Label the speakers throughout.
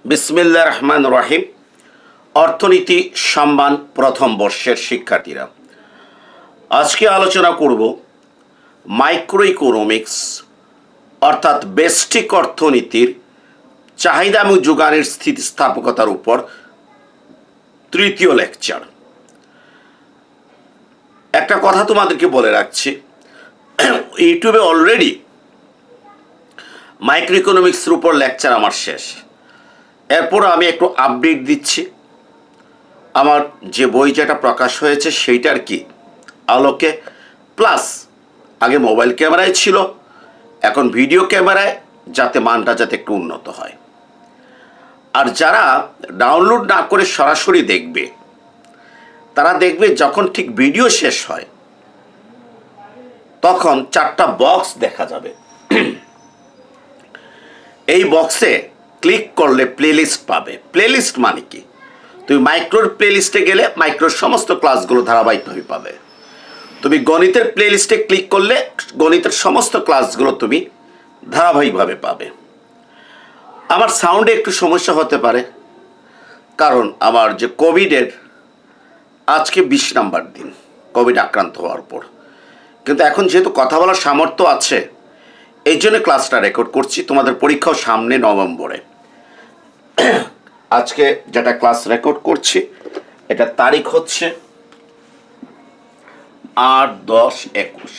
Speaker 1: বিসমিল্লাহির রহমানির রহিম। অর্থনীতি সম্মান প্রথম বর্ষের শিক্ষার্থীরা, আজকে আলোচনা করব মাইক্রো ইকোনমিক্স অর্থাৎ ব্যষ্টিক অর্থনীতির চাহিদা এবং যোগানের স্থিতিস্থাপকতার উপর তৃতীয় লেকচার। একটা কথা তোমাদেরকে বলে রাখছি, ইউটিউবে অলরেডি মাইক্রো ইকোনমিক্সের উপর লেকচার আমার শেষ। এরপর আমি একটু আপডেট দিচ্ছি। আমার যে বই যেটা প্রকাশ হয়েছে সেইটার কি আলোকে, প্লাস আগে মোবাইল ক্যামেরায় ছিল, এখন ভিডিও ক্যামেরায়, যাতে মানটা যাতে একটু উন্নত হয়। আর যারা ডাউনলোড না করে সরাসরি দেখবে, তারা দেখবে যখন ঠিক ভিডিও শেষ হয় তখন 4টা বক্স দেখা যাবে। এই বক্সে ক্লিক করলে প্লেলিস্ট পাবে। প্লেলিস্ট মানে কি? তুমি মাইক্রোর প্লেলিস্টে গেলে মাইক্রোর সমস্ত ক্লাসগুলো ধারাবাহিকভাবে পাবে। তুমি গণিতের প্লেলিস্টে ক্লিক করলে গণিতের সমস্ত ক্লাসগুলো তুমি ধারাবাহিকভাবে পাবে। আমার সাউন্ডে একটু সমস্যা হতে পারে, কারণ আমার যে কোভিডের আজকে 20 নাম্বার দিন কোভিড আক্রান্ত হওয়ার পর, কিন্তু এখন যেহেতু কথা বলার সামর্থ্য আছে এই জন্য ক্লাসটা রেকর্ড করছি। তোমাদের পরীক্ষাও সামনে নভেম্বরে। আজকে যেটা ক্লাস রেকর্ড করছি এটা তারিখ হচ্ছে 8-10-21।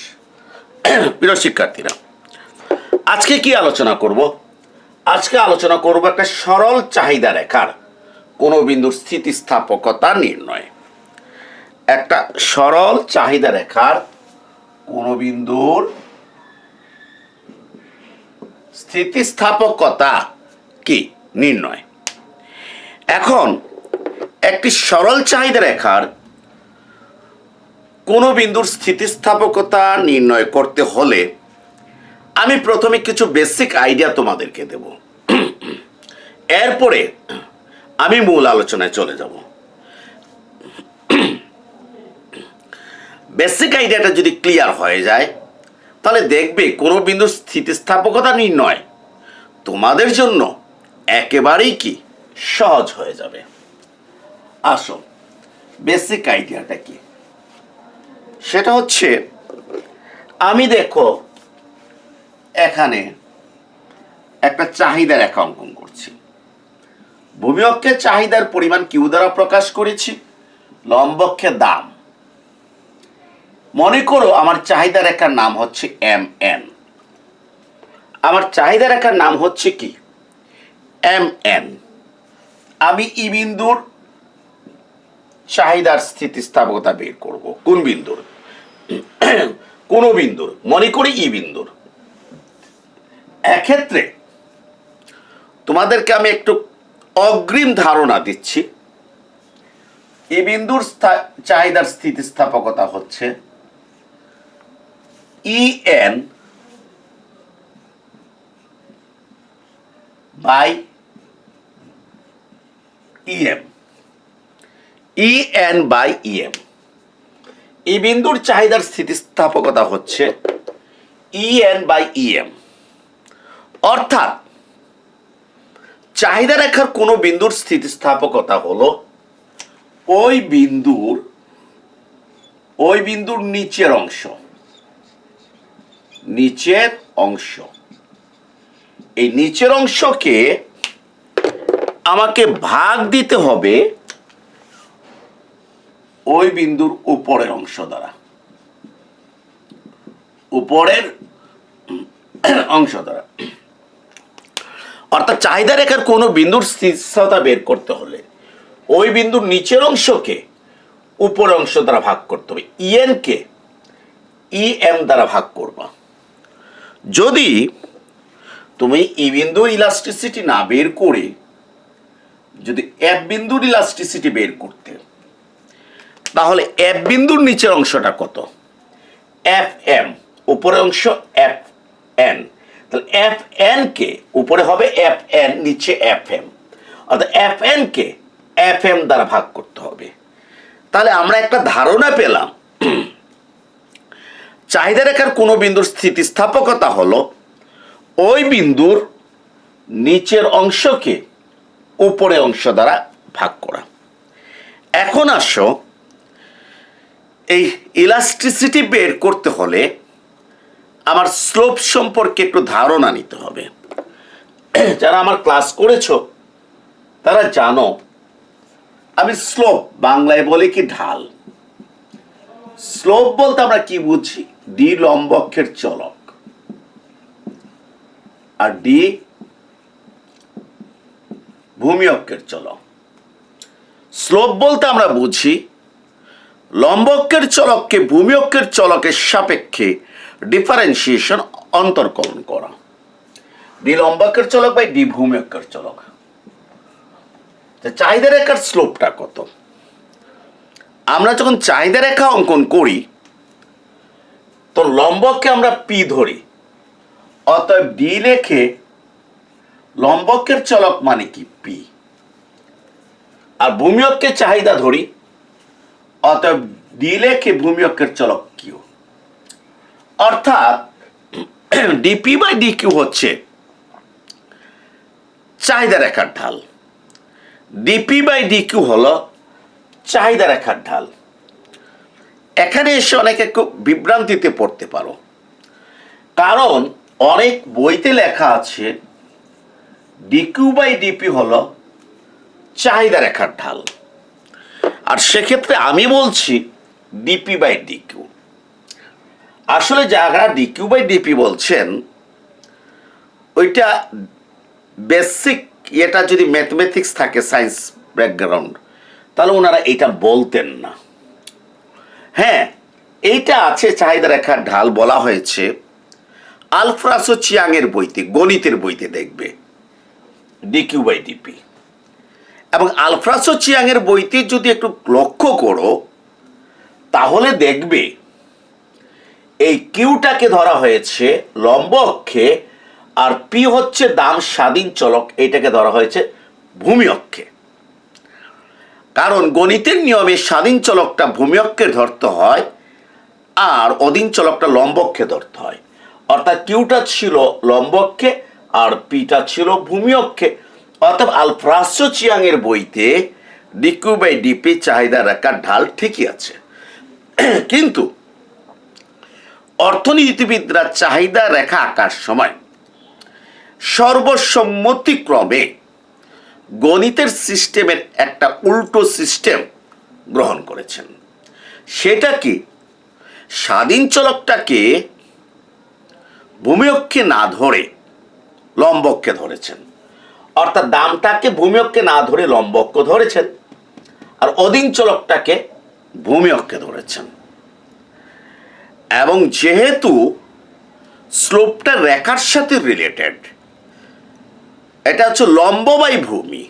Speaker 1: প্রিয় শিক্ষার্থীরা, আজকে কি আলোচনা করব? আজকে আলোচনা করব একটা সরল চাহিদা রেখার কোনো বিন্দুর স্থিতিস্থাপকতা নির্ণয়। একটা সরল চাহিদা রেখার কোনো বিন্দুর স্থিতিস্থাপকতা কি নির্ণয়। এখন একটি সরল চাহিদা রেখার কোনো বিন্দুর স্থিতিস্থাপকতা নির্ণয় করতে হলে আমি প্রথমে কিছু বেসিক আইডিয়া তোমাদেরকে দেব, এরপরে আমি মূল আলোচনায় চলে যাব। বেসিক আইডিয়াটা যদি ক্লিয়ার হয়ে যায় তাহলে দেখবে কোনো বিন্দুর স্থিতিস্থাপকতা নির্ণয় তোমাদের জন্য একেবারেই কি সহজ হয়ে যাবে। আসো, বেসিক আইডিয়াটা কি? সেটা হচ্ছে, আমি দেখো এখানে একটা চাহিদা রেখা অঙ্কন করছি। ভূমি অক্ষে চাহিদার পরিমাণ কিউ দ্বারা প্রকাশ করেছি, লম্বক্ষে দাম। মনে করো আমার চাহিদা রেখার নাম হচ্ছে MN। আমার চাহিদা রেখার নাম হচ্ছে কি MN। আমি ই বিন্দুর চাহিদার স্থিতিস্থাপকতা বের করব। কোন বিন্দুর? কোন বিন্দুর, মনে করি ই বিন্দুর। এক্ষেত্রে তোমাদেরকে আমি একটু অগ্রিম ধারণা দিচ্ছি। ই বিন্দুর চাহিদার স্থিতিস্থাপকতা হচ্ছে EN by EM। EN by EM। এই বিন্দুর চাহিদার স্থিতিস্থাপকতা হচ্ছে EN বাই EM। অর্থাৎ চাহিদা রেখার কোনো বিন্দুর স্থিতিস্থাপকতা হলো ওই বিন্দুর নিচের অংশ। এই নিচের অংশকে আমাকে ভাগ দিতে হবে ওই বিন্দুর উপরের অংশ দ্বারা। অর্থাৎ চাহিদা রেখার কোনো বিন্দুর স্থিতিস্থাপকতা বের করতে হলে ওই বিন্দুর নিচের অংশকে উপরের অংশ দ্বারা ভাগ করতে হবে। EN কে EM দ্বারা ভাগ করবা। যদি তুমি ই বিন্দুর ইলাস্টিসিটি না বের করে যদি F বিন্দুর ইলাস্টিসিটি বের করতে, তাহলে F বিন্দুর নিচের অংশটা কত? FM। উপরের অংশ FN। তাহলে FN কে উপরে হবে FN, নিচে FM। অর্থাৎ FN কে FM দ্বারা ভাগ করতে হবে। তাহলে আমরা একটা ধারণা পেলাম, চাহিদা রেখার কোনো বিন্দুর স্থিতিস্থাপকতা হলো ওই বিন্দুর নিচের অংশকে উপরে অংশ দ্বারা ভাগ করা। এখন আসো, এই ইলাস্টিসিটি বের করতে হলে আমার স্লোপ সম্পর্কে একটু ধারণা নিতে হবে। যারা আমার ক্লাস করেছো তারা জানো আমি স্লোপ বাংলায় বলি কি ঢাল। স্লোপ বলতে আমরা কি বুঝি? ডি লম্ব অক্ষের চলক আর ডি ভূমি অক্ষের চলক। স্লোপ বলতে আমরা বুঝি লম্ব অক্ষের চলককে ভূমি অক্ষের চলকের সাপেক্ষে ডিফারেন্সিয়েশন অন্তর্কলন করা। ডি লম্ব অক্ষের চলক বাই ডি ভূমি অক্ষের চলক। চাহিদা রেখার স্লোপটা কত? আমরা যখন চাহিদা রেখা অঙ্কন করি তো লম্বককে আমরা পি ধরি, অতএব ডি লেখে লম্বকের চলক মানে কি পি, আর ভূমি অক্ষের চাহিদা ধরি, অতএব ডি লেখে ভূমি অক্ষের চলক কিউ। অর্থাৎ ডিপি বাই ডি কিউ হচ্ছে চাহিদা রেখার ঢাল, ডিপি বাই ডি কিউ হলো চাহিদা রেখার ঢাল। এখানে এসে অনেকে খুব বিভ্রান্তিতে পড়তে পারো, কারণ অনেক বইতে লেখা আছে ডিকিউ বাই ডিপি হলো চাহিদা রেখার ঢাল, আর সেক্ষেত্রে আমি বলছি ডিপি বাই ডিকিউ। আসলে যারা ডিকিউ বাই ডিপি বলছেন ওইটা বেসিক, এটা যদি ম্যাথমেটিক্স থাকে সায়েন্স ব্যাকগ্রাউন্ড তাহলে ওনারা এটা বলতেন না। হ্যাঁ, এইটা আছে চাহিদা রেখার ঢাল বলা হয়েছে আলফ্রাসো চিয়াংয়ের বইতে, গণিতের বইতে দেখবে ডিকিউ বাই ডিপি। এবং আলফ্রাসো চিয়াংয়ের বইতে যদি একটু লক্ষ্য করো তাহলে দেখবে এই কিউটাকে ধরা হয়েছে লম্ব অক্ষে, আর পি হচ্ছে দাম স্বাধীন চলক, এইটাকে ধরা হয়েছে ভূমি অক্ষে। কারণ গণিতের নিয়মে স্বাধীন চলকটা ভূমি অক্ষে ধরতে হয় আর অধীন চলকটা লম্ব অক্ষে ধরতে হয়। অর্থাৎ কিউটা ছিল লম্ব অক্ষে আর পিটা ছিল ভূমি অক্ষে। অর্থাৎ আলফ্রাসো চিয়াংয়ের বইতে ডিকিউ বাই ডিপি চাহিদা রেখার ঢাল ঠিকই আছে, কিন্তু অর্থনীতিবিদরা চাহিদা রেখা আঁকার সময় সর্বসম্মতিক্রমে গণিতের সিস্টেমের একটা উল্টো সিস্টেম গ্রহণ করেছেন। সেটা কি? স্বাধীন চলকটাকে ভূমি অক্ষে না ধরে লম্ব অক্ষে ধরেছেন, অর্থাৎ দামটাকে ভূমি অক্ষে না ধরে লম্ব অক্ষ ধরেছেন, আর অধীন চলকটাকে ভূমি অক্ষে ধরেছেন। এবং যেহেতু স্লোপটা রেখার সাথে রিলেটেড, এটা হচ্ছে লম্ব বাই ভূমি,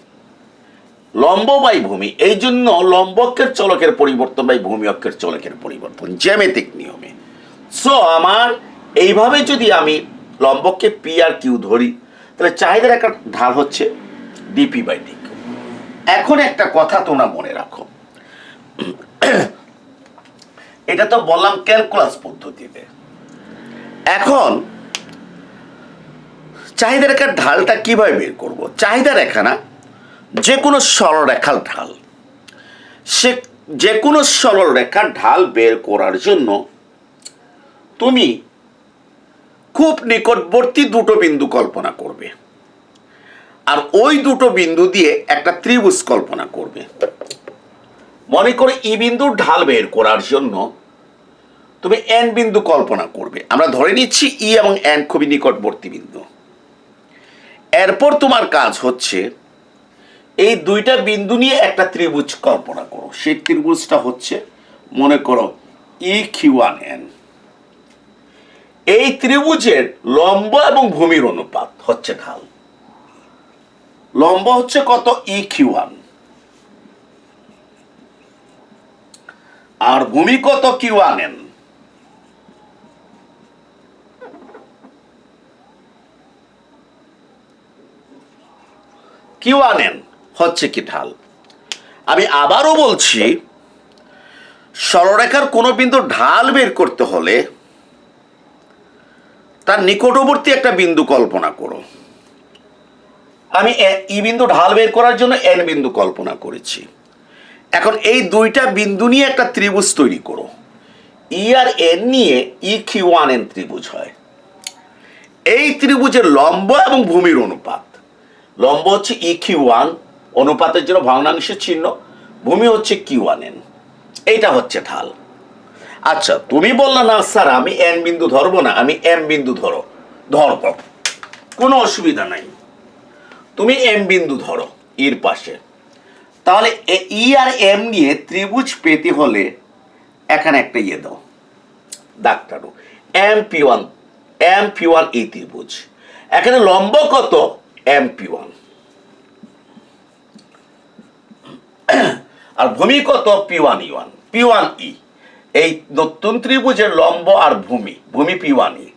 Speaker 1: লম্ব বাই ভূমি, এই জন্য লম্ব অক্ষের চলকের পরিবর্তন বাই ভূমি অক্ষের চলকের পরিবর্তন জ্যামিতিক নিয়মে। সো আমার এইভাবে যদি আমি লম্বককে পি আর কিউ ধরি তাহলে চাহিদা রেখার ঢাল হচ্ছে ডিপি বাই ডিকিউ। এখন একটা কথা তোমরা মনে রাখো, এটা তো বললাম ক্যালকুলাস পদ্ধতিতে। এখন চাহিদা রেখার ঢালটা কিভাবে বের করব? চাহিদা রেখা না, যে কোনো সরলরেখার ঢাল, সে যে কোনো সরলরেখার ঢাল বের করার জন্য তুমি খুব নিকটবর্তী দুটো বিন্দু কল্পনা করবে, আর ওই দুটো বিন্দু দিয়ে একটা ত্রিভুজ কল্পনা করবে। মনে করে ই বিন্দুর ঢাল বের করার জন্য তুমি এন বিন্দু কল্পনা করবে। আমরা ধরে নিচ্ছি ই এবং এন খুবই নিকটবর্তী বিন্দু। এরপর তোমার কাজ হচ্ছে এই দুইটা বিন্দু নিয়ে একটা ত্রিভুজ কল্পনা করো। সেই ত্রিভুজটা হচ্ছে মনে করো ই কিউ ওয়ান এন। এই ত্রিভুজের লম্ব এবং ভূমির অনুপাত হচ্ছে ঢাল। লম্ব হচ্ছে কত? ই কিউ ওয়ান, আর ভূমি কত? Q one N. Q one N হচ্ছে কি ঢাল। আমি আবারও বলছি, সরলরেখার কোনো বিন্দু ঢাল বের করতে হলে তার নিকটবর্তী একটা বিন্দু কল্পনা করো, আমি ই বিন্দু ঢাল বের করার জন্য এন বিন্দু কল্পনা করেছি। এখন এই দুইটা বিন্দু নিয়ে একটা ত্রিভুজ তৈরি করো। ই আর এন নিয়ে EQ1N ত্রিভুজ হয়। এই ত্রিভুজের লম্ব এবং ভূমির অনুপাত, লম্ব হচ্ছে EQ1, অনুপাতের জন্য ভগ্নাংশের চিহ্ন, ভূমি হচ্ছে Q1N, এইটা হচ্ছে ঢাল। আচ্ছা, তুমি বললা না স্যার আমি এন বিন্দু ধরবো না, আমি এম বিন্দু ধরবো, কোনো অসুবিধা নাই, তুমি এম বিন্দু ধরো ইর পাশে। তাহলে ই আর এম নিয়ে ত্রিভুজ পেতে হলে এখানে একটা ইয়ে দাও, দাগ টানো, MP1 এই ত্রিভুজ। এখানে লম্ব কত? MP1, আর ভূমি কত? P1E। এই নতুন ত্রিভুজের লম্ব আর ভূমি P1E,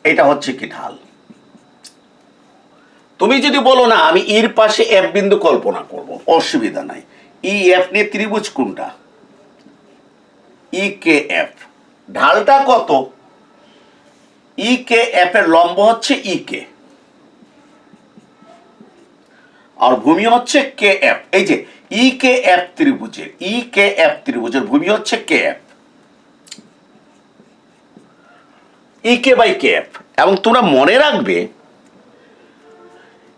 Speaker 1: এটা হচ্ছে কি ঢাল। তুমি যদি বলো না আমি ইর পাশে এফ বিন্দু কল্পনা করব, অসুবিধা নাই। ই এফ নিয়ে ত্রিভুজ কোনটা? EKF। ঢালটা কত? EKF এর লম্ব হচ্ছে EK, আর ভূমি হচ্ছে KF। এই যে EKF ত্রিভুজের ভূমি হচ্ছে KF, EK/KF। এবং তোমরা মনে রাখবে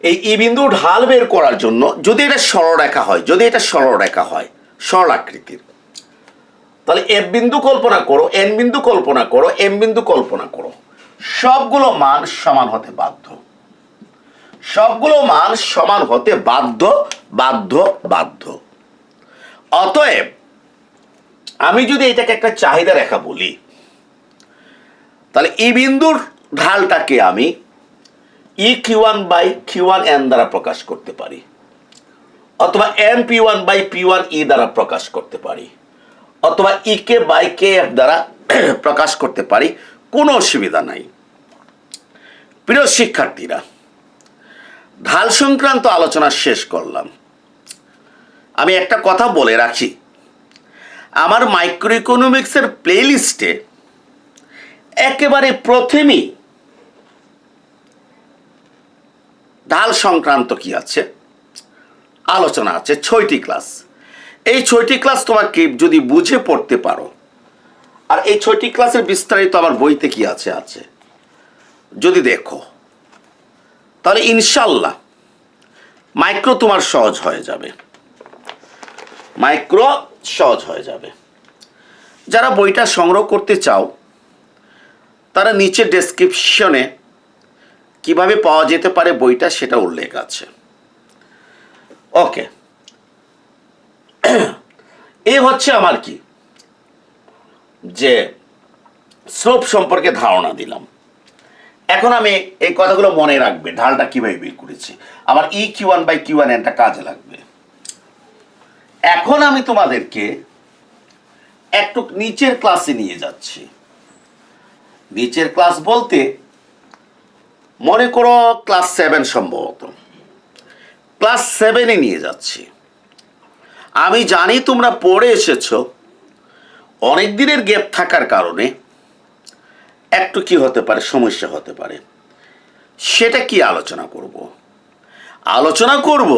Speaker 1: এই ই বিন্দু ঢাল বের করার জন্য যদি এটা সরলরেখা হয়, সরল আকৃতির, তাহলে এফ বিন্দু কল্পনা করো, এন বিন্দু কল্পনা করো, এম বিন্দু কল্পনা করো, সবগুলো মান সমান হতে বাধ্য, সবগুলো মান সমান হতে বাধ্য। অতএব আমি যদি এটাকে একটা চাহিদা রেখা বলি, তাহলে ই বিন্দুর ঢালটাকে আমি EQ1/Q1N দ্বারা প্রকাশ করতে পারি, অথবা MP1/P1E দ্বারা প্রকাশ করতে পারি, অথবা EK/KF দ্বারা প্রকাশ করতে পারি, কোনো অসুবিধা নাই। প্রিয় শিক্ষার্থীরা, ঢাল সংক্রান্ত আলোচনা শেষ করলাম। আমি একটা কথা বলে রাখি, আমার মাইক্রো ইকোনমিক্সের প্লেলিস্টে একেবারে প্রথমেই ঢাল সংক্রান্ত কি আছে আলোচনা আছে, 6টি ক্লাস। এই 6টি ক্লাস তোমাকে যদি বুঝে পড়তে পারো, আর এই 6টি ক্লাসের বিস্তারিত আমার বইতে কি আছে যদি দেখো, তাহলে ইনশাল্লাহ মাইক্রো তোমার সহজ হয়ে যাবে। যারা বইটা সংগ্রহ করতে চাও তারা নিচে ডেসক্রিপশনে কিভাবে পাওয়া যেতে পারে বইটা সেটা উল্লেখ আছে। ওকে, এই হচ্ছে আমার কি যে স্লোপ সম্পর্কে ধারণা দিলাম। এখন আমি এই কথাগুলো মনে রাখবে, ঢালটা কিভাবে বের করেছি, আমার EQ1/Q1N কাজে লাগবে। এখন আমি তোমাদেরকে একটু নিচের ক্লাসে নিয়ে যাচ্ছি। নিচের ক্লাস বলতে মনে করো ক্লাস 7, সম্ভবত ক্লাস 7-এ নিয়ে যাচ্ছি। আমি জানি তোমরা পড়ে এসেছো, অনেক দিনের গ্যাপ থাকার কারণে একটু কি হতে পারে, সমস্যা হতে পারে। সেটা কি আলোচনা করব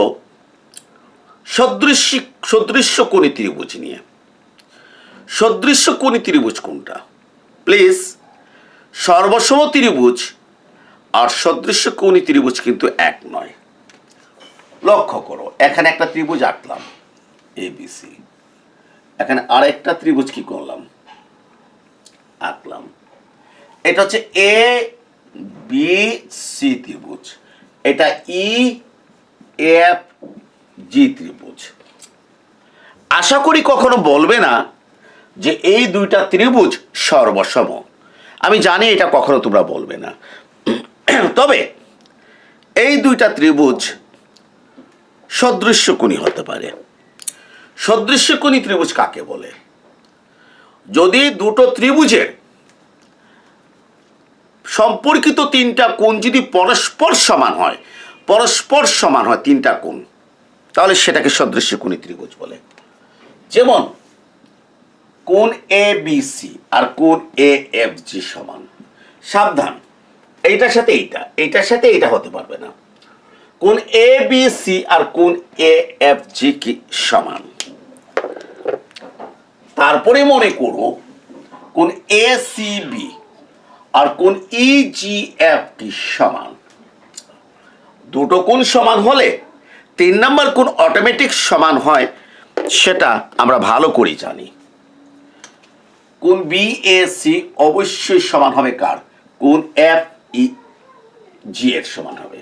Speaker 1: সদৃশ্যকোণী ত্রিভুজ নিয়ে। সদৃশ্যকোণী ত্রিভুজ কোনটা? প্লিজ, সর্বসম ত্রিভুজ আর সদৃশ্যকোণী ত্রিভুজ কিন্তু এক নয়। লক্ষ্য করো, এখানে একটা ত্রিভুজ আঁকলাম ABC, এখানে আরেকটা ত্রিভুজ কি করলাম, আঁকলাম। এটা হচ্ছে ABC ত্রিভুজ, এটা EFG ত্রিভুজ। আশা করি কখনো বলবে না যে এই দুইটা ত্রিভুজ সর্বসম। আমি জানি এটা কখনো তোমরা বলবে না, তবে এই দুইটা ত্রিভুজ সদৃশ্যকোণী হতে পারে। সদৃশ্যকোণী ত্রিভুজ কাকে বলে? যদি দুটো ত্রিভুজের সম্পর্কিত তিনটা কোণ যদি পরস্পর সমান হয় তিনটা কোণ, তাহলে সেটাকে সদৃশ্যকোণী ত্রিভুজ বলে। যেমন কোণ ABC আর কোণ AFG সমান। সাবধান, এইটার সাথে এইটা হতে পারবে না। কোণ এ বি সি আর কোণ এ এফ জি কি সমান। তারপরে মনে করো কোণ এ সি বি আর কোণ ই জি এফ কি সমান। দুটো কোণ সমান হলে 3 নম্বর কোণ অটোমেটিক সমান হয়, সেটা আমরা ভালো করে জানি। কোণ বি এ সি অবশ্যই সমান হবে কার? কোণ এফ ই জি এর সমান হবে।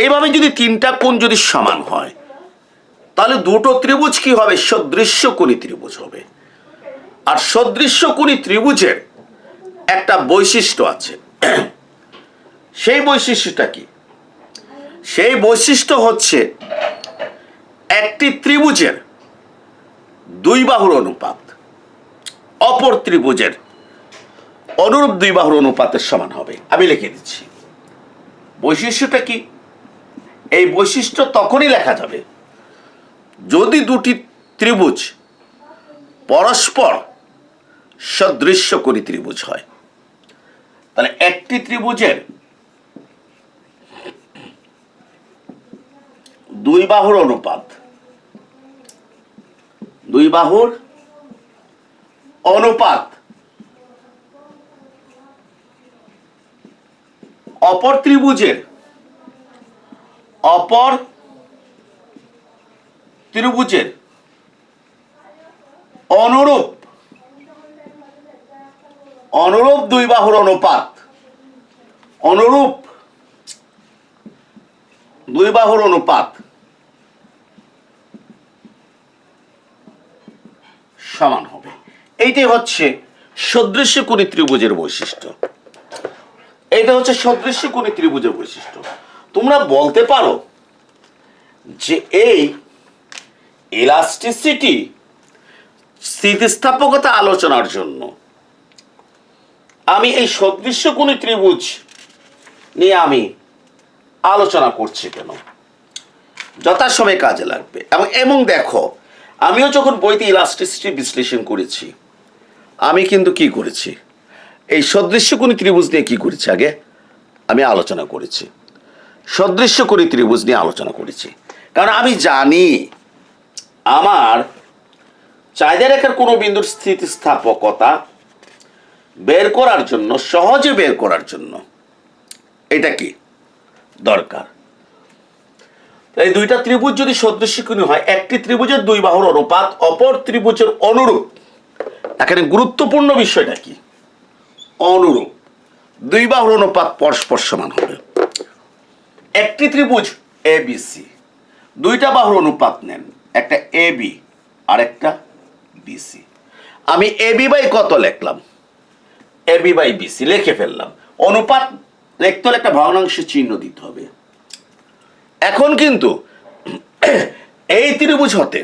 Speaker 1: এইভাবে যদি 3টা কোণ যদি সমান হয়, তাহলে দুটো ত্রিভুজ কি হবে? সদৃশ্যকোণী ত্রিভুজ হবে। আর সদৃশ্যকোণী ত্রিভুজের একটা বৈশিষ্ট্য আছে। সেই বৈশিষ্ট্যটা কি? সেই বৈশিষ্ট্য হচ্ছে একটি ত্রিভুজের দুই বাহুর অনুপাত অপর ত্রিভুজের অনুরূপ দুই বাহুর অনুপাতের সমান হবে। আমি লিখে দিচ্ছি বৈশিষ্ট্যটা কি। এই বৈশিষ্ট্য তখনই লেখা যাবে যদি দুটি ত্রিভুজ পরস্পর সদৃশ্যকোণী ত্রিভুজ হয়। তাহলে একটি ত্রিভুজের দুই বাহুর অনুপাত, দুই বাহুর অনুপাত অপর ত্রিভুজের অনুরূপ দুই বাহুর অনুপাত, অনুরূপ দুই বাহুর অনুপাত সমান হবে। এইটাই হচ্ছে সদৃশ্যকোণী ত্রিভুজের বৈশিষ্ট্য। এটা হচ্ছে সদৃশ্যকোণী ত্রিভুজের বৈশিষ্ট্য। তোমরা বলতে পারো যে এই ইলাস্টিসিটি স্থিতিস্থাপকতা আলোচনার জন্য আমি এই সদৃশ্যকোণী ত্রিভুজ নিয়ে আমি আলোচনা করছি কেন? যথাসময়ে কাজে লাগবে। এবং দেখো, আমিও যখন বইতে ইলাস্টিসিটি বিশ্লেষণ করেছি, আমি কিন্তু কি করেছি? এই সদৃশ্যকোণী ত্রিভুজ নিয়ে কি করেছি? আগে আমি আলোচনা করেছি, সদৃশ্যকোণী ত্রিভুজ নিয়ে আলোচনা করেছি। কারণ আমি জানি আমার চাহিদা রেখার কোনো বিন্দুর স্থিতিস্থাপকতা বের করার জন্য, সহজে বের করার জন্য এটা কি দরকার। এই দুইটা ত্রিভুজ যদি সদৃশ্যকোণী হয়, একটি ত্রিভুজের দুই বাহুর অনুপাত অপর ত্রিভুজের অনুরূপ। এখানে গুরুত্বপূর্ণ বিষয়টা কি? অনুরূপ দুই বাহুর অনুপাত পরস্পর সমান হবে। একটি ত্রিভুজ এ বি সি, দুইটা বাহুর অনুপাত নেন, একটা এ বি আর একটা বিসি। আমি এ বি বাই কত লিখলাম? এ বি বাই বিসি লিখে ফেললাম। অনুপাত লিখতে হলে একটা ভগ্নাংশের চিহ্ন দিতে হবে। এখন কিন্তু এই ত্রিভুজ হতে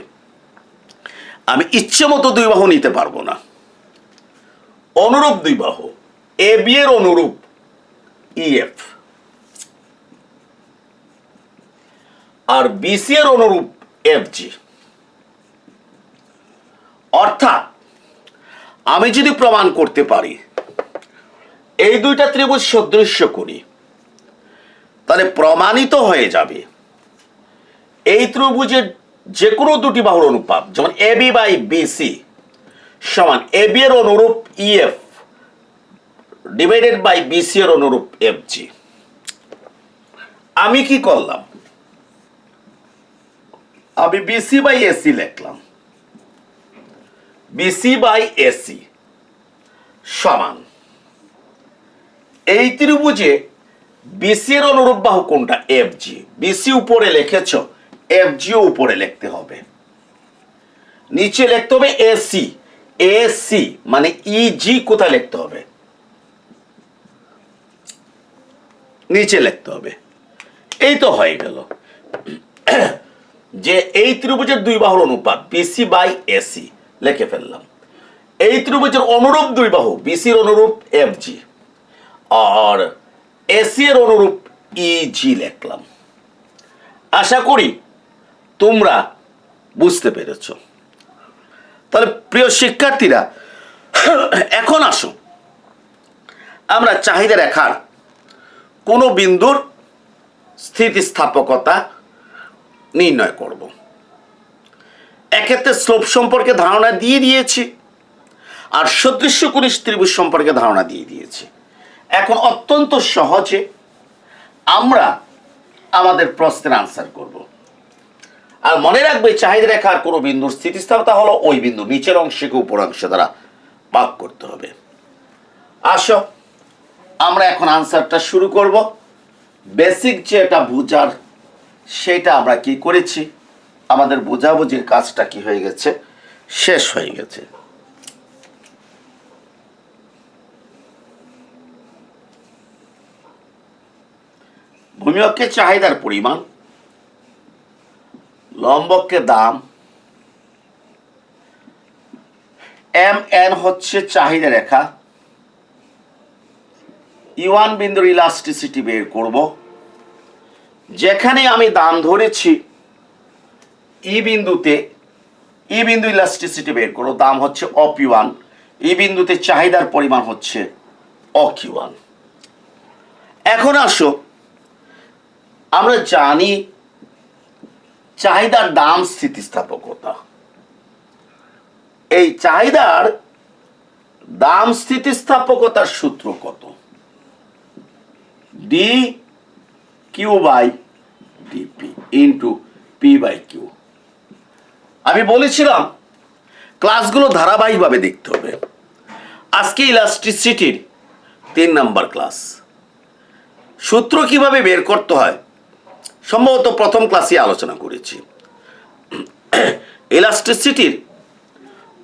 Speaker 1: আমি ইচ্ছে মতো দুই বাহু নিতে পারবো না। অনুরূপ দুই বাহু, এ বি এর অনুরূপ ইএফ আর বিসি এর অনুরূপ এফ জি। অর্থাৎ আমি যদি প্রমাণ করতে পারি এই দুইটা ত্রিভুজ সদৃশ্যকোণী, তাহলে প্রমাণিত হয়ে যাবে এই ত্রিভুজের যে কোনো দুটি বাহুর অনুপাত, যেমন এ বি বাই বিসি সমান এ বি এর অনুরূপ ইএফ ডিভাইডেড বাই বিসি এর অনুরূপ এফ জি। আমি কি করলাম? আমি বিসি বাই এসি লিখলাম। বিসি বাই এসি সমান এই ত্রিভুজে বিসি এর অনুরূপ বাহু কোনটা? F G. বিসি উপরে লিখেছ, এফ জিও উপরে লিখতে হবে। নিচে লিখতে হবে এসি। এসি মানে ইজি কোথায় লিখতে হবে? নিচে লিখতে হবে। এই তো হয়ে গেল যে এই ত্রিভুজের দুই বাহুর অনুপাত বিসি বাই এসি লিখে ফেললাম। এই ত্রিভুজের অনুরূপ দুই বাহু বিসির অনুরূপ এফ জি আর এসি এর অনুরূপ ইজি লিখলাম। আশা করি তোমরা বুঝতে পেরেছ। তাহলে প্রিয় শিক্ষার্থীরা, এখন আসো আমরা চাহিদা রেখার কোনো বিন্দুর স্থিতিস্থাপকতা নির্ণয় করব। এক্ষেত্রে স্লোপ সম্পর্কে ধারণা দিয়ে দিয়েছি, আর সদৃশ্য কোণিক ত্রিভুজ সম্পর্কে ধারণা দিয়ে দিয়েছি। এখন অত্যন্ত সহজে আমরা আমাদের প্রশ্নের আনসার করব। আর মনে রাখবে, চাহিদা রেখার কোনো বিন্দুর স্থিতিস্থাপকতা হলো ওই বিন্দু নিচের অংশকে উপর অংশ দ্বারা ভাগ করতে হবে। আসো আমরা এখন আনসারটা শুরু করব। বেসিক যেটা বোঝার সেটা আমরা কি করেছি, আমাদের বোঝাবুঝির কাজটা কি হয়ে গেছে, শেষ হয়ে গেছে। ভূমি-অক্ষের চাহিদার পরিমাণ, লম্বকের দাম, MN হচ্ছে চাহিদা রেখা, E1 বিন্দুর ইলাস্টিসিটি বের করব। যেখানে আমি দাম ধরেছি ই বিন্দু ইলাস্টিসিটি বের করব, দাম হচ্ছে OP1, ই বিন্দুতে চাহিদার পরিমাণ হচ্ছে OQ1। এখন আসো, আমরা জানি চাহিদার দাম স্থিতিস্থাপকতা। এই চাহিদার দাম স্থিতিস্থাপকতার সূত্র কত? D Q by DP into P by Q. আমি বলেছিলাম ক্লাসগুলো ধারাবাহিকভাবে দেখতে হবে। আজকে ইলাস্টিসিটির 3 নম্বর ক্লাস। সূত্র কিভাবে বের করতে হয় সম্ভবত প্রথম ক্লাসে আলোচনা করেছি। ইলাস্টিসিটির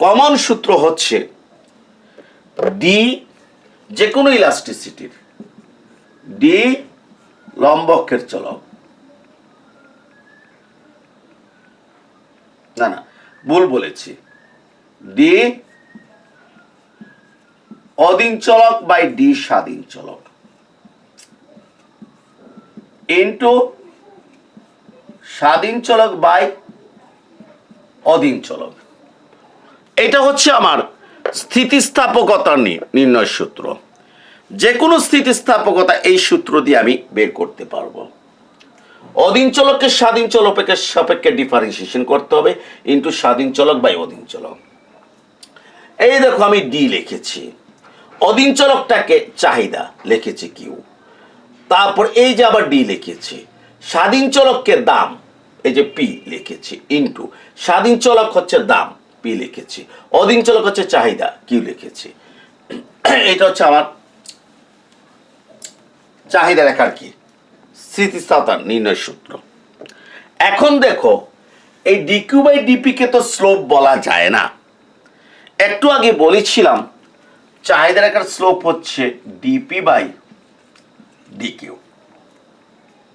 Speaker 1: কমন সূত্র হচ্ছে ডি, যে কোনো ইলাস্টিসিটির ডি লম্বকের চলক, না ভুল বলেছি, ডি অধীন চলক বাই ডি স্বাধীন চলক ইন্টু স্বাধীন চলক বাই অধীন চলক। এটা হচ্ছে আমার স্থিতিস্থাপকতার নির্ণয় সূত্র। যে কোনো স্থিতিস্থাপকতা এই সূত্র দিয়ে আমি বের করতে পারবো। অধীন চলককে স্বাধীন চলকের সাপেক্ষে ডিফারেন্সিয়েশন করতে হবে ইন্টু স্বাধীন চলক বাই অধীন চলক। এই দেখো আমি ডি লিখেছি, অধীন চলকটাকে চাহিদা লিখেছি কিউ, তারপর এই যে আবার ডি লিখেছি, স্বাধীন চলককে দাম এই যে পি লিখেছি ইন্টু স্বাধীন চলক হচ্ছে দাম পি লিখেছি, অধীন চলক হচ্ছে চাহিদা কিউ লিখেছি। এটা হচ্ছে আমার চাহিদা রেখার কি স্থিতিস্থাপকতার নির্ণয় সূত্র। এখন দেখো, এই ডিকিউ বাই ডিপি কে তো স্লোপ বলা যায় না। একটু আগে বলেছিলাম চাহিদা রেখার স্লোপ হচ্ছে ডিপি বাই ডিকিউ,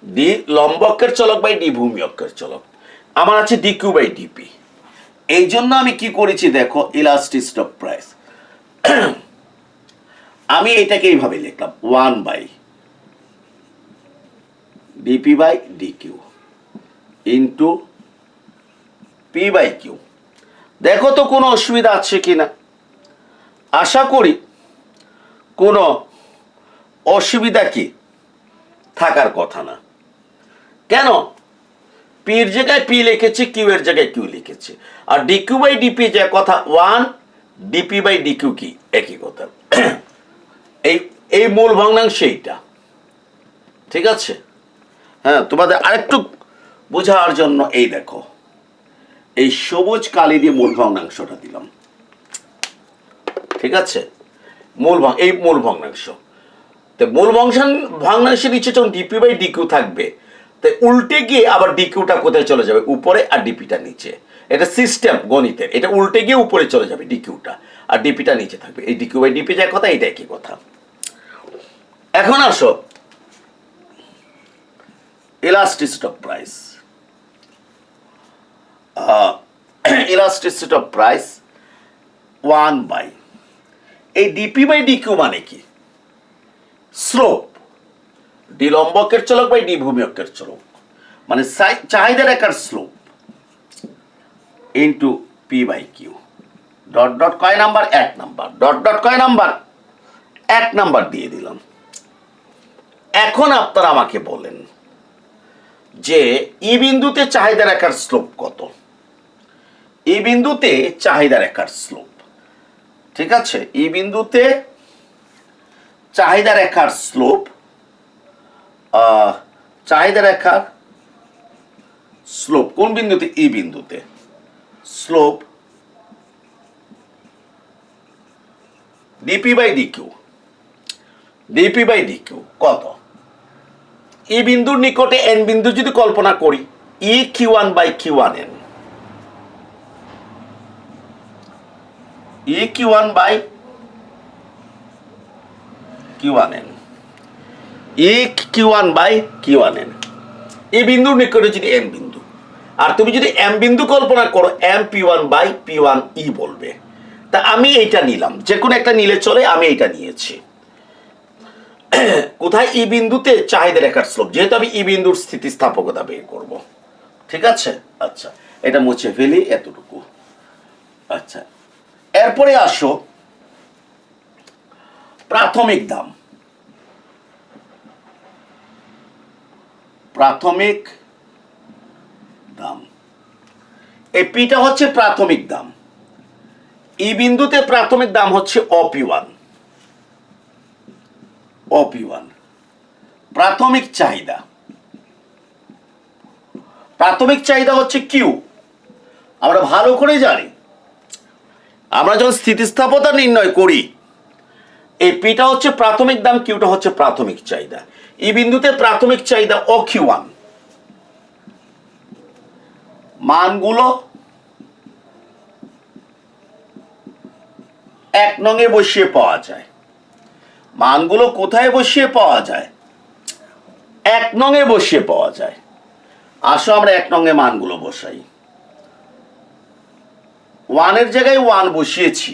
Speaker 1: ডি লম্বকের চলক বাই ডি ভূমি অক্ষের চলক। আমার আছে ডিকিউ বাই ডিপি। এই জন্য আমি কি করেছি দেখো, ইলাস্টিসিটি অফ প্রাইস, আমি এটাকে এইভাবে লিখলাম 1 by DP by DQ into P by Q. দেখো তো কোনো অসুবিধা আছে কিনা, আশা করি কোনো অসুবিধা কি থাকার কথা না। কেন, পির জায়গায় পি লিখেছি, কিউ এর জায়গায় কিউ লিখেছি, আর ডিকিউ বাই ডিপি যে কথা 1 ডিপি বাই ডিকিউ কি একই কথা। এই মূল ভগ্নাংশ এইটা, ঠিক আছে। হ্যাঁ, তোমাদের আরেকটু বোঝার জন্য এই দেখো, এই সবুজ কালি দিয়ে মূল ভগ্নাংশটা দিলাম, ঠিক আছে। এই মূল ভগ্নাংশ, তো মূল ভগ্নাংশের নিচে যখন ডিপি বাই ডিকিউ থাকবে, তো উল্টে গিয়ে আবার ডিকিউটা কোথায় চলে যাবে, উপরে, আর ডিপিটা নিচে। এটা সিস্টেম গণিতের, এটা উল্টে গিয়ে উপরে চলে যাবে ডিকিউটা, আর ডিপিটা নিচে থাকবে। এই ডিকিউ বাই ডিপি যে কথা, এটা একই কথা। এখন আসো elasticity of price. Elasticity of price 1 by এই ডিপি বাই ডিকিউ মানে কি, স্লোপ, ডি লম্বকের চলক বাই ডি ভূমি অক্ষের চলক, মানে চাহিদা রেখার slope into P by Q. Dot dot কয় নাম্বার, 1 নাম্বার, ডট ডট কয় নাম্বার, 1 নাম্বার দিয়ে দিলাম। এখন আপনারা আমাকে বলেন যে ই বিন্দুতে চাহিদা রেখার স্লোপ কত। ই বিন্দুতে চাহিদা রেখার স্লোপ, ঠিক আছে, ই বিন্দুতে চাহিদা রেখার স্লোপ, চাহিদা রেখার স্লোপ কোন বিন্দুতে? ই বিন্দুতে। Slope DP by DQ, DP by DQ কত? ই বিন্দুর নিকটে এন বিন্দু যদি কল্পনা করি, E Q one by Q one N, E Q one by Q one N, E Q one by Q one N. এই বিন্দুর নিকটে যদি এম বিন্দু, আর তুমি যদি এম বিন্দু কল্পনা করো, M P one by P one E বলবে। তা আমি এইটা নিলাম, যে কোনো একটা নিলে চলে, আমি এইটা নিয়েছি। কোথায়? ই বিন্দুতে চাহিদা রেখার স্লোপ, যেহেতু আমি ই বিন্দুর স্থিতিস্থাপকতা বের করব, ঠিক আছে। আচ্ছা, এটা মুছে ফেলি, এতটুকু। আচ্ছা, এরপরে আসো প্রাথমিক দাম। প্রাথমিক দাম, এই পিটা হচ্ছে প্রাথমিক দাম। ই বিন্দুতে প্রাথমিক দাম হচ্ছে অপি ওয়ান, অপি ওয়ান। প্রাথমিক চাহিদা, প্রাথমিক চাহিদা হচ্ছে কিউ। আমরা ভালো করে জানি, আমরা যখন স্থিতিস্থাপকতা নির্ণয় করি, এই পিটা হচ্ছে প্রাথমিক দাম, কিউটা হচ্ছে প্রাথমিক চাহিদা। ই বিন্দুতে প্রাথমিক চাহিদা ও কিউ ওয়ান, মানগুলো এক নঙে বসিয়ে পাওয়া যায়। মানগুলো কোথায় বসিয়ে পাওয়া যায়? এক নঙে বসিয়ে পাওয়া যায়। আসো আমরা এক নঙে মানগুলো বসাই। ওয়ানের জায়গায় ওয়ান বসিয়েছি,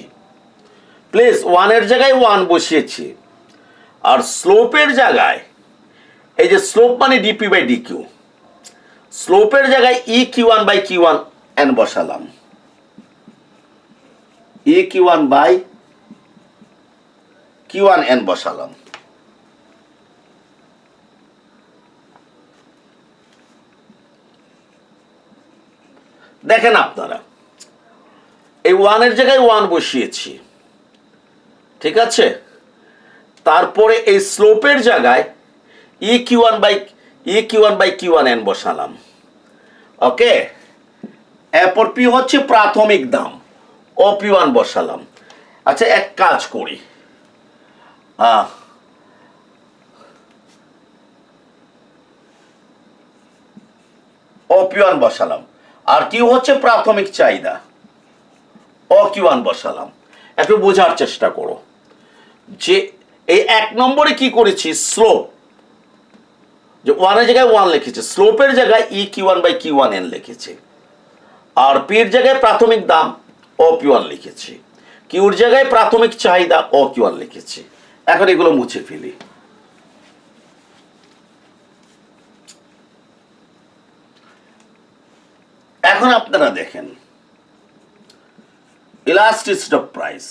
Speaker 1: প্লিজ, ওয়ানের জায়গায় ওয়ান বসিয়েছি। আর স্লোপের জায়গায়, এই যে স্লোপ মানে ডিপি বাই ডিকিউ, স্লোপের জায়গায় E Q one by Q one N বসালাম, E Q one by Q one N বসালাম। দেখেন আপনারা, এই ওয়ানের জায়গায় ওয়ান বসিয়েছি, ঠিক আছে। তারপরে এই স্লোপের জায়গায় E Q one by Q one N বসালাম, ওকে। এরপর পি হচ্ছে প্রাথমিক দাম, ও পি ওয়ান বসালাম। আচ্ছা, এক কাজ করি, ও পি ওয়ান বসালাম, আর কিউ হচ্ছে প্রাথমিক চাহিদা, ও কিউ ওয়ান বসালাম। একটু বোঝার চেষ্টা করো যে এই এক নম্বরে কি করেছি, স্লোপ, যে ওয়ানের জায়গায় ওয়ান লিখেছে, স্লোপের জায়গায় E Q one by Q one N লিখেছে, আর পির জায়গায় প্রাথমিক দাম ও পি ওয়ান লিখেছি, কিউর জায়গায় প্রাথমিক চাহিদা ও কিউ ওয়ান লিখেছি। এখন এগুলো মুছে ফেলি। এখন আপনারা দেখেন ইলাস্টিসিটি অফ প্রাইস,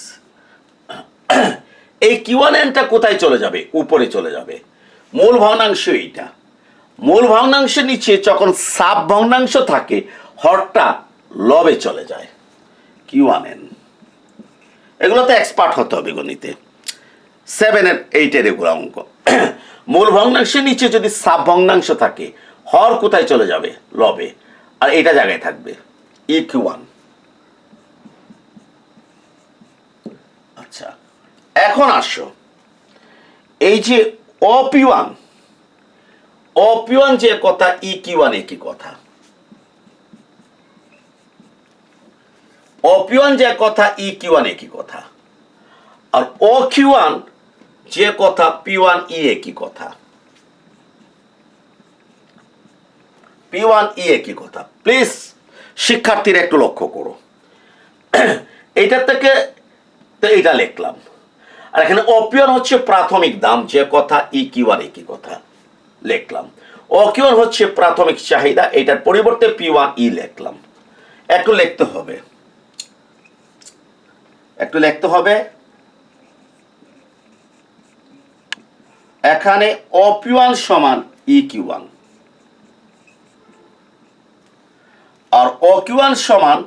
Speaker 1: এই কিউ ওয়ান এনটা কোথায় চলে যাবে? উপরে চলে যাবে। মূল ভগ্নাংশ এইটা, মূল ভগ্নাংশের নিচে যখন সাব ভগ্নাংশ থাকে, হরটা লবে চলে যায়, কিউ ওয়ান এন। এগুলো তো এক্সপার্ট হতে হবে গণিতে, 7 এর 8 এর এগুলো অঙ্ক। মূল ভগ্নাংশের নিচে যদি সাব ভগ্নাংশ থাকে, হর কোথায় চলে যাবে? লবে, আর এটা জায়গায় থাকবে ই কিউ ওয়ান। আচ্ছা, এখন আসো এই যে O P one, O P one যে কথা, ই কিউ ওয়ান একই কথা। ও পি ওয়ান যে কথা, ই কিউ ওয়ান একই কথা। আর ও কিউ ওয়ান যে কথা, পি ওয়ান ই একই কথা, পি ওয়ান ই একই কথা। প্লিজ শিক্ষার্থীরা একটু লক্ষ্য করো, এইটা থেকে তো এইটা লিখলাম, আর এখানে ও পি ওয়ান হচ্ছে প্রাথমিক দাম, যে কথা, ই কিউ ওয়ান একই কথা লিখলাম। ও কিউ ওয়ান হচ্ছে প্রাথমিক চাহিদা, এটার পরিবর্তে পি ওয়ান ই লিখলাম। একটু লিখতে হবে, একটু লিখতে হবে। এখানে ও পি ওয়ান সমান E Q one, O Q one সমান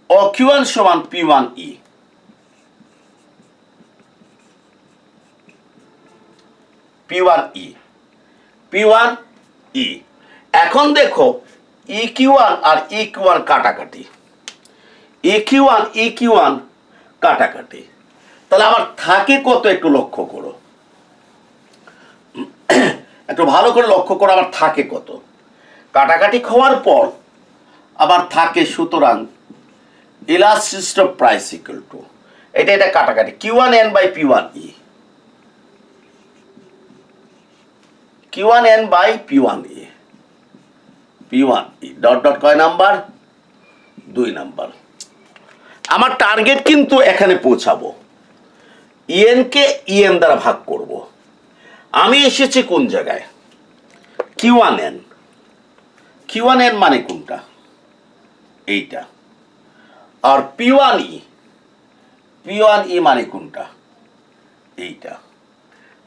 Speaker 1: ও কিউ ওয়ান সমান P one E, P one E, P one E. এখন দেখো ই কিউ ওয়ান আর ই কিউ ওয়ান কাটাকাটি, E Q one E Q one কাটাকাটি, তাহলে আমার থাকে কত একটু লক্ষ্য করো, একটু ভালো করে লক্ষ্য করো আমার থাকে কত। কাটাকাটি খাওয়ার পর আবার থাকে, সুতরাং elasticity of price equal to এটা কাটাকাটি Q one N by P one E, Q one N by P one E, P one E dot dot কয় নাম্বার, 2 নাম্বার। আমার টার্গেট কিন্তু এখানে পৌঁছাবো, ইএন কে ইএন দ্বারা ভাগ করব। আমি এসেছি কোন জায়গায়, Q one N, Q one N মানে কোনটা, এইটা। আর P one E, P one E মানে কোনটা, এইটা।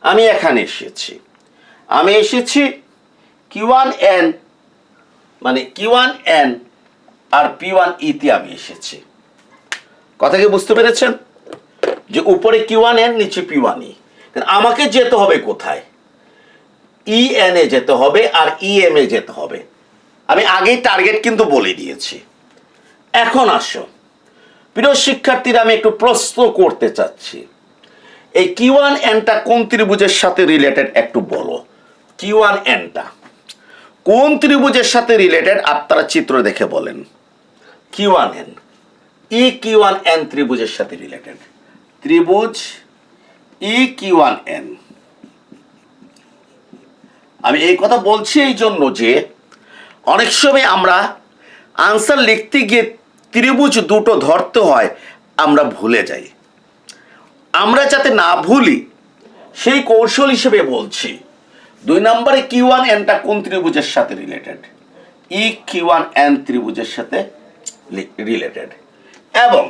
Speaker 1: আমি এখানে এসেছি, আমি এসেছি কিউ ওয়ান এন মানে কিউ ওয়ান এন আর পি ওয়ান ইতে আমি এসেছি। কথা কি বুঝতে পেরেছেন, যে উপরে কিউ ওয়ান এন নিচে পি ওয়ান ই। আমাকে যেতে হবে কোথায়, ই এন এ যেতে হবে আর ই এম এ যেতে হবে। আমি আগেই টার্গেট কিন্তু বলে দিয়েছি। এখন আসো প্রিয় শিক্ষার্থীরা, আমি একটু প্রশ্ন করতে চাচ্ছি, এই কিউ ওয়ান এনটা কোন ত্রিভুজের সাথে রিলেটেড একটু বলো। কিউ ওয়ান এনটা কোন ত্রিভুজের সাথে রিলেটেড আপনারা চিত্র দেখে বলেন। Q one N E Q one N ত্রিভুজের সাথে রিলেটেড, ত্রিভুজ ই কিউ ওয়ান এন। আমি এই কথা বলছি এই জন্য যে অনেক সময় আমরা আনসার লিখতে গিয়ে ত্রিভুজ দুটো ধরতে হয়, আমরা ভুলে যাই। আমরা যাতে না ভুলি সেই কৌশল হিসেবে বলছি। 2 নম্বরে কিউ ওয়ান এনটা কোন ত্রিভুজের সাথে related, E Q one N ত্রিভুজের সাথে রিলেটেড, এবং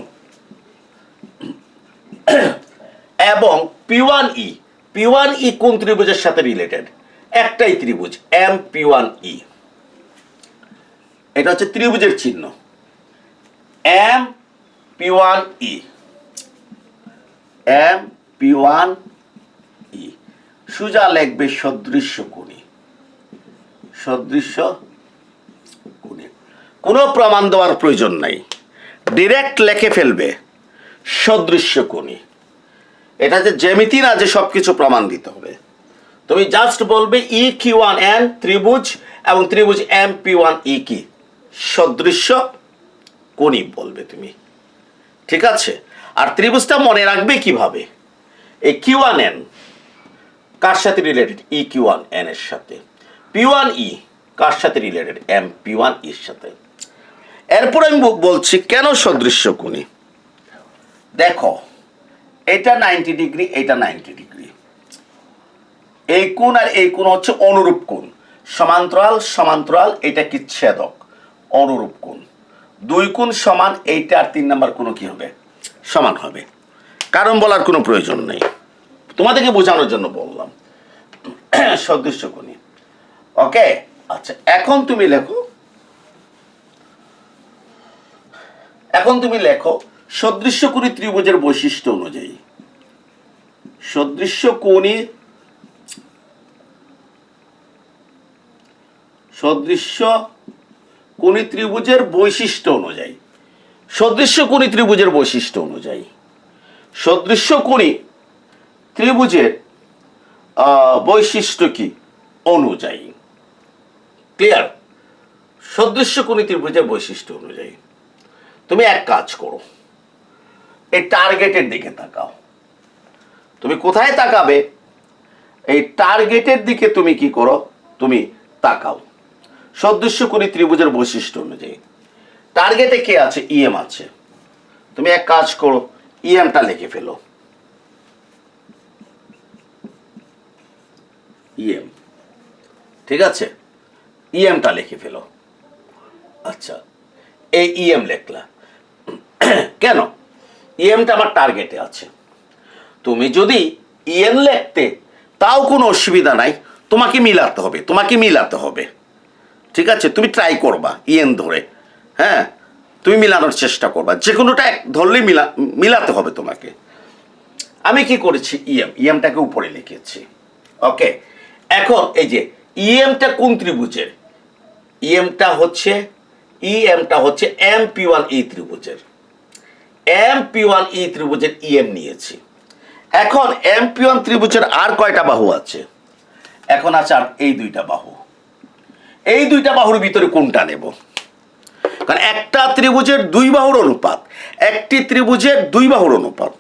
Speaker 1: এবং P one E, P one E কোন ত্রিভুজের সাথে রিলেটেড, একটাই ত্রিভুজ এম পি ওয়ান ই। এটা হচ্ছে ত্রিভুজের চিহ্ন এম পি ওয়ান ই, এম পি ওয়ান ই। সোজা লিখবে সদৃশ্য কোণী, সদৃশ্য কোণী। কোনো প্রমাণ দেওয়ার প্রয়োজন নাই, ডিরেক্ট লিখে ফেলবে সদৃশ্য কোণী। এটা যে জ্যামিতি না যে সবকিছু প্রমাণ দিতে হবে। তুমি জাস্ট বলবে ই কিউ ওয়ান এন ত্রিভুজ এবং ত্রিভুজ এম পি ওয়ান ই কি, সদৃশ্য কোণী বলবে তুমি, ঠিক আছে। আর ত্রিভুজটা মনে রাখবে কিভাবে, এই কিউ ওয়ান এন কার সাথে related, E Q one N এর সাথে, পি ওয়ান ই কার সাথে রিলেটেড, এম পি ওয়ান ইর সাথে। এরপর আমি বলছি কেন সদৃশ্য কোণী। দেখো এটা 90 ডিগ্রি, এটা 90 ডিগ্রি, এই কোণ আর এই কোণ হচ্ছে অনুরূপ কোণ, সমান্তরাল সমান্তরাল, এটা কি ছেদক, অনুরূপ কোণ। 2 কোণ সমান, এইটা আর 3 নাম্বার কোণ কি হবে, সমান হবে। কারণ বলার কোনো প্রয়োজন নেই, তোমাদেরকে বোঝানোর জন্য বললাম সদৃশ্য কোণী। ওকে, আচ্ছা এখন তুমি লেখো, এখন তুমি লেখো সদৃশ্য কোণী ত্রিভুজের বৈশিষ্ট্য অনুযায়ী, সদৃশ্য কোণী, সদৃশ্য কোণী ত্রিভুজের বৈশিষ্ট্য অনুযায়ী, সদৃশ্য কোণী ত্রিভুজের বৈশিষ্ট্য অনুযায়ী, সদৃশ্য কোণী ত্রিভুজের বৈশিষ্ট্য কি অনুযায়ী, ক্লিয়ার। সদৃশ্য কোণী ত্রিভুজের বৈশিষ্ট্য অনুযায়ী তুমি এক কাজ করো, এই টার্গেটের দিকে তাকাও। তুমি কোথায় তাকাবে, এই টার্গেটের দিকে তুমি কি করো, তুমি তাকাও। সদৃশ্য কোণী ত্রিভুজের বৈশিষ্ট্য অনুযায়ী টার্গেটে কে আছে, ইএম আছে। তুমি এক কাজ করো, ইএমটা লিখে ফেলো, ইএম, ঠিক আছে, ইএমটা লিখে ফেলো। আচ্ছা এই ইএম লেখলা কেন, ইএমটা আমার টার্গেটে আছে। তুমি যদি ইএন লিখতে তাও কোনো অসুবিধা নাই, তোমাকে মিলাতে হবে। ঠিক আছে, তুমি ট্রাই করবা ইএন ধরে, হ্যাঁ, তুমি মিলানোর চেষ্টা করবা, যে কোনোটা এক ধরলেই মিলাতে হবে তোমাকে। আমি কি করেছি, ইএমটাকে উপরে লিখেছি। ওকে, এখন এই যে ইএমটা কোন ত্রিভুজের, ইএমটা হচ্ছে MP1E ত্রিভুজের, MP1E ত্রিভুজের ইএম নিয়েছি। এখন MP1 ত্রিভুজের আর কয়টা বাহু আছে, এখন আছে আর এই দুইটা বাহু। এই দুইটা বাহুর ভিতরে কোনটা নেব, কারণ একটা ত্রিভুজের দুই বাহুর অনুপাত, একটি ত্রিভুজের দুই বাহুর অনুপাত।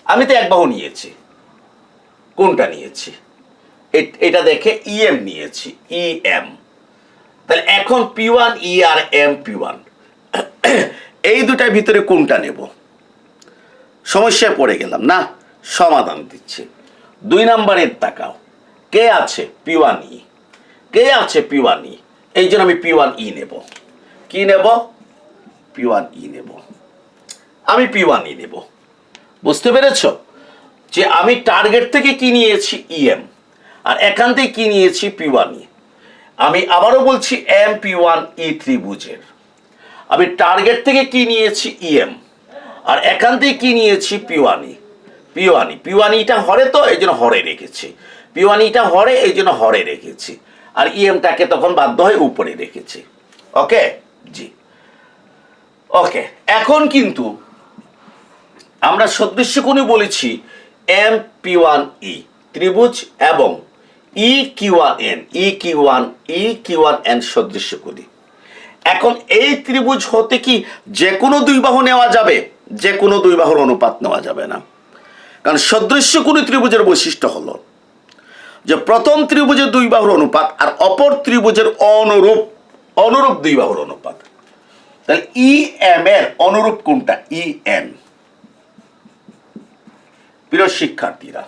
Speaker 1: আমি তো এক বাহু নিয়েছি, কোনটা নিয়েছি, এটা দেখে ইএম নিয়েছি, ইএম। তাহলে এখন P1E আর MP1 এই দুটার ভিতরে কোনটা নেব, সমস্যায় পড়ে গেলাম না, সমাধান দিচ্ছি। 2 নম্বরের তাকাও, কে আছে P1E, কে আছে P1E, এই জন্য আমি P1E নেব। কি নেব, P1E নেব, আমি P1E নেব। বুঝতে পেরেছ যে আমি টার্গেট থেকে কি নিয়েছি, ইএম, আর এখান থেকে কি নিয়েছি, P1E। আমি আবারও বলছি MP1E ত্রিভুজের আমি টার্গেট থেকে কি নিয়েছি, ইএম, আর এখান থেকে কি নিয়েছি, P1E টা হরে, তো এই জন্য হরে রেখেছি, P1E টা হরে, এই জন্য হরে রেখেছি, আর ইএমটাকে তখন বাধ্য হয়ে উপরে রেখেছি। ওকে জি, ওকে। এখন কিন্তু আমরা সদৃশ্য কোণে বলেছি MP1E ত্রিভুজ এবং EQ1N সদৃশ্য কোণী। এখন এই ত্রিভুজ হতে কি যে কোনো দুই বাহু নেওয়া যাবে, যে কোনো দুই বাহুর অনুপাত নেওয়া যাবে না, কারণ সদৃশ্য কোণী ত্রিভুজের বৈশিষ্ট্য হলো যে প্রথম ত্রিভুজের দুই বাহুর অনুপাত আর অপর ত্রিভুজের অনুরূপ দুই বাহুর অনুপাত। তাহলে ইএম এর অনুরূপ কোনটা, ইএন। প্রিয় শিক্ষার্থীরা,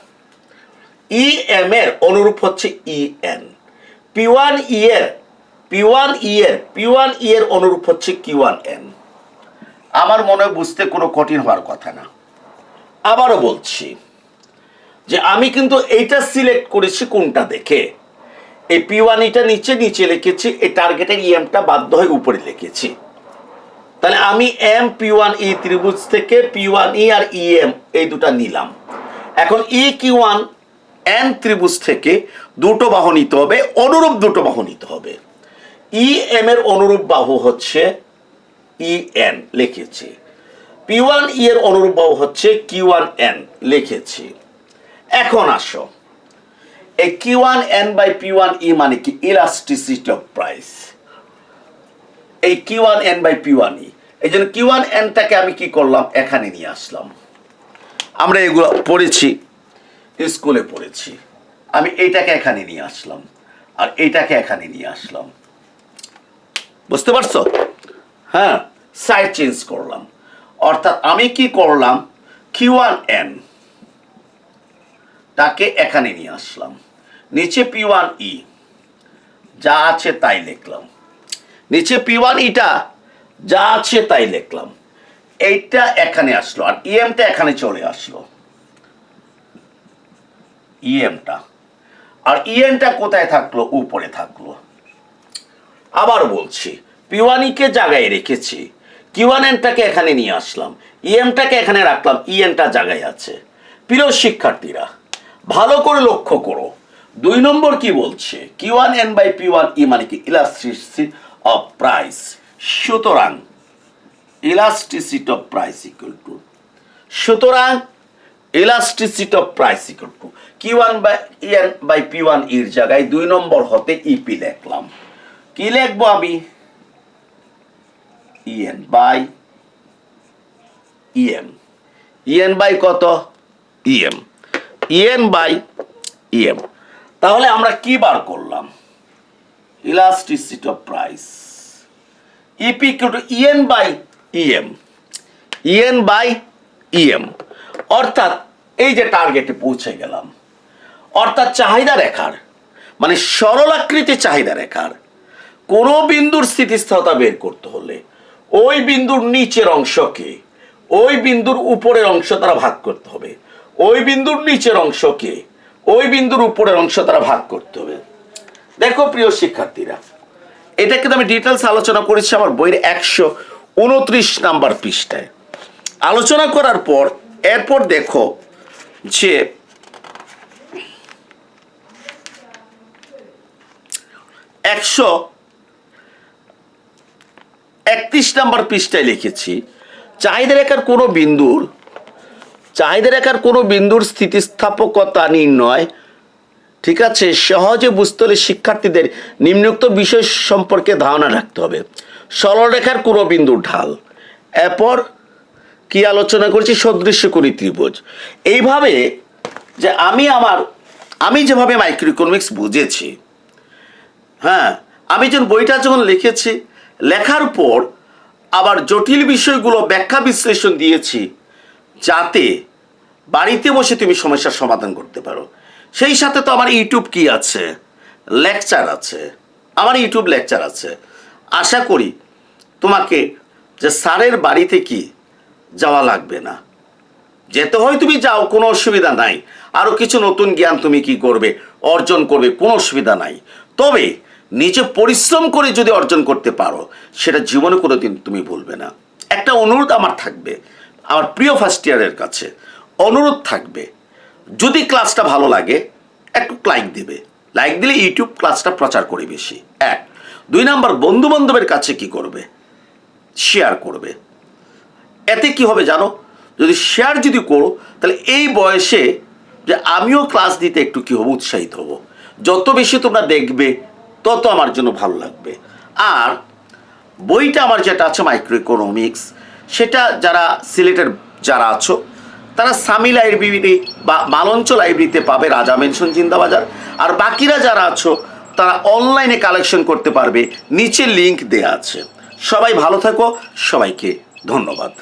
Speaker 1: ইএম এর অনুরূপ হচ্ছে ইএন। P1E এর অনুরূপ হচ্ছে Q1N। আমার মনে হয় বুঝতে কোনো কঠিন হওয়ার কথা না। আবারও বলছি যে আমি কিন্তু এইটা সিলেক্ট করেছি কোনটা দেখে, এই P1E নিচে লিখেছি, এই টার্গেটের ইএমটা বাধ্য হয়ে উপরে লিখেছি। তাহলে আমি MP1E ত্রিভুজ থেকে P1E আর ইএম এই দুটা নিলাম। এখন EQ1N ত্রিভুজ থেকে দুটো বাহু নিতে হবে, অনুরূপ দুটো বাহু নিতে হবে। ইএম এর অনুরূপ বাহু হচ্ছে ইএন, লিখেছি। P1E এর অনুরূপ বাহু হচ্ছে Q1N, লিখেছি। এখন আসো, এই Q1N বাই P1E মানে কি, ইলাস্টিসিটি অফ প্রাইস। এই Q1N বাই P1E, এই জন্য Q1N-টাকে আমি কি করলাম, এখানে নিয়ে আসলাম। আমরা এগুলো পড়েছি, স্কুলে পড়েছি। আমি এইটাকে এখানে নিয়ে আসলাম আর এইটাকে এখানে নিয়ে আসলাম। বুঝতে পারছো, হ্যাঁ, সাইড চেঞ্জ করলাম। অর্থাৎ আমি কি করলাম, Q1N তাকে এখানে নিয়ে আসলাম, নিচে P1E যা আছে তাই লিখলাম, নিচে P1E-টা যা আছে তাই লিখলাম। এইটা এখানে আসলো আর ইএমটা এখানে চলে আসলো, ইএমটা, আর ইএনটা কোথায় থাকলো, উপরে থাকলো। আবার বলছি, P1E-কে জায়গায় রেখেছি, Q1N-টাকে এখানে নিয়ে আসলাম, ইএমটাকে এখানে রাখলাম, ইএনটা জায়গায় আছে। প্রিয় শিক্ষার্থীরা, ভালো করে লক্ষ্য করো, 2 নম্বর কি বলছে, Q1N বাই P1E মানে কি, ইলাস্টিসিটি অফ প্রাইস। সুতরাং elasticity of price equal to, সুতরাং elasticity of price equal to Q1N by P1E এর জায়গায় 2 নম্বর হতে ইপি লিখলাম। কি লিখবো আমি, EN by EM, EN by কত, ইএম, ইএন বাই ইএম। তাহলে আমরা কি বার করলাম, elasticity of price, EP equal to EN by EM, EN by EM. অর্থাৎ এই যে টার্গেটে পৌঁছে গেলাম, অর্থাৎ চাহিদা রেখার মানে সরলাকৃতি চাহিদা রেখার কোনো বিন্দুর স্থিতিস্থাপকতা বের করতে হলে ওই বিন্দুর নিচের অংশকে ওই বিন্দুর উপরের অংশ দ্বারা ভাগ করতে হবে, ওই বিন্দুর নিচের অংশকে ওই বিন্দুর উপরের অংশ দ্বারা ভাগ করতে হবে। দেখো প্রিয় শিক্ষার্থীরা, এটা কিন্তু আমি ডিটেলস আলোচনা করেছি আমার বইয়ের 129 নাম্বার পৃষ্ঠায়। আলোচনা করার পর এরপর দেখো যে 131 নাম্বার পৃষ্ঠায় লিখেছি চাহিদা রেখার কোনো বিন্দুর স্থিতিস্থাপকতা নির্ণয়, ঠিক আছে, সহজে বুঝতে হলে শিক্ষার্থীদের নিম্নোক্ত বিষয় সম্পর্কে ধারণা রাখতে হবে। সরলরেখার কোনো বিন্দুর ঢাল, এরপর কি আলোচনা করেছি, সদৃশ্যকোণী ত্রিভুজ। এইভাবে যে আমি যেভাবে মাইক্রো ইকোনমিক্স বুঝেছি, হ্যাঁ, আমি যখন বইটা যখন লিখেছি, লেখার পর আবার জটিল বিষয়গুলো ব্যাখ্যা বিশ্লেষণ দিয়েছি যাতে বাড়িতে বসে তুমি সমস্যার সমাধান করতে পারো। সেই সাথে তো আমার ইউটিউব কি আছে, লেকচার আছে, আমার ইউটিউব লেকচার আছে। আশা করি তোমাকে যে স্যারের বাড়িতে কি যাওয়া লাগবে না, যেতে হয় তুমি যাও, কোনো অসুবিধা নাই। আরও কিছু নতুন জ্ঞান তুমি কি করবে, অর্জন করবে, কোনো অসুবিধা নাই। তবে নিজে পরিশ্রম করে যদি অর্জন করতে পারো, সেটা জীবনে কোনো দিন তুমি ভুলবে না। একটা অনুরোধ আমার থাকবে, আমার প্রিয় ফার্স্ট ইয়ারের কাছে অনুরোধ থাকবে, যদি ক্লাসটা ভালো লাগে একটু লাইক দেবে। লাইক দিলে ইউটিউব ক্লাসটা প্রচার করে বেশি, 1। 2 নাম্বার, বন্ধু বান্ধবের কাছে কি করবে, শেয়ার করবে। এতে কি হবে জানো, যদি শেয়ার যদি করো, তাহলে এই বয়সে যে আমিও ক্লাস দিতে একটু কি হবো, উৎসাহিত হব। যত বেশি তোমরা দেখবে তত আমার জন্য ভালো লাগবে। আর বইটা আমার যেটা আছে মাইক্রো ইকোনমিক্স, সেটা যারা সিলেটের যারা আছো তারা সামি লাইব্রেরি বা মালঞ্চ লাইব্রেরিতে পাবে, রাজা মেনশন জিন্দাবাজার। আর বাকিরা যারা আছো তারা অনলাইনে কালেকশন করতে পারবে, নিচে লিংক দেয়া আছে। সবাই ভালো থাকো, সবাইকে ধন্যবাদ।